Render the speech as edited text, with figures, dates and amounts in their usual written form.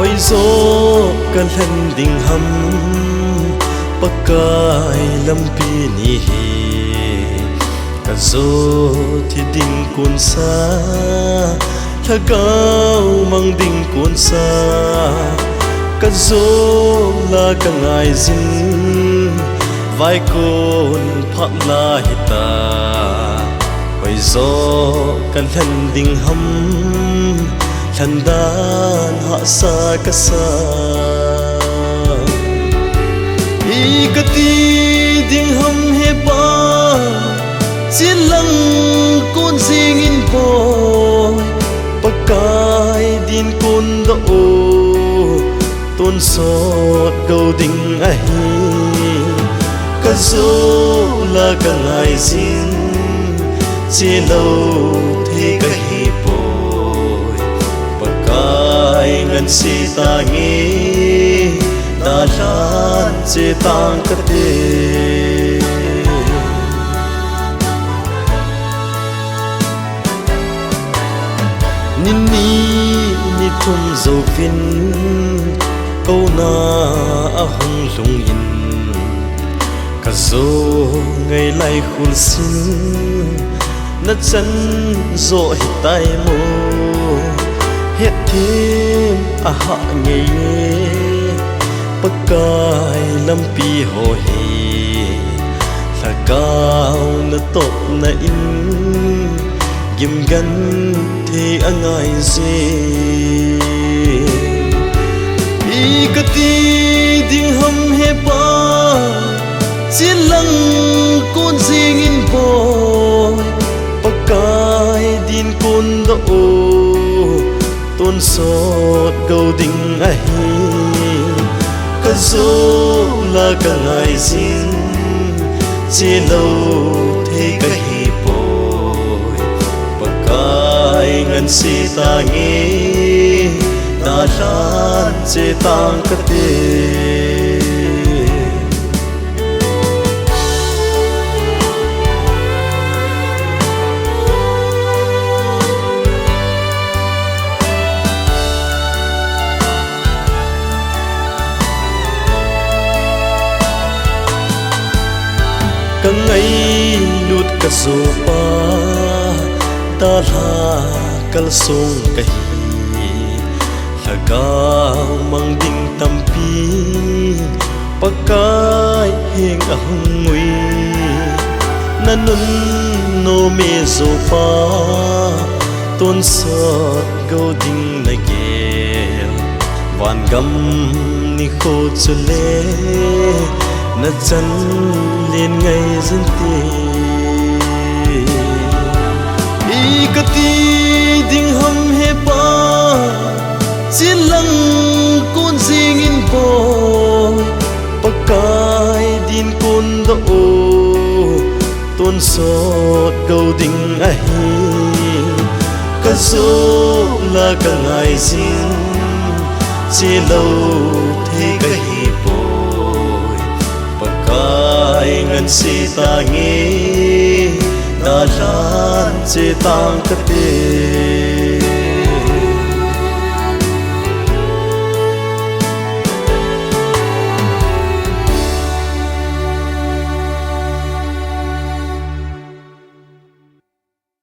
hoi zo kan hlen ding ham pakai lampi ni hi ka zo thi ding kun sa thagau mang ding kun sa ka zo la ka ngai zin vai kun phak la hita hoi zo kan hlen ding ham Thandan ha sa ka sa ikati ding ham he pa silang kun singin boy pakai din kun do o ton sot go ding a hi ka zo la ka ngai sin chi lo the ka hi ngan si ta ngi ta lan che tang ka te ni thum zo vin câu na a hung lung in ka zo ngai lai khul sin na chan zo hi tai mo hết thêm a hạ nhảy pakai lampi ho hi là cao na top na in gim gan thì angai ze ikati ding ham he pa silang kun singin boy pakai din kun do tôn sot câu ding a hi ka zo la ka ngai zin che lo the ka hi boy pakai ngan si ta ngi ta lan che tang ka te ka ngai lut ka zo pa ta la kal song ka hi hagao mang ding tampi pakai heng a hungui nanun no me zo pa ton sot go ding na gel van gam ni kho chule na chan lên ngày dân tì ikati ding ham he pa silang kun singin boy pakai din kun do o ton sot go ding a hi ka zo la ka ngai sin che lo the ka hi ngan si ta ngi ta lan che tang ka te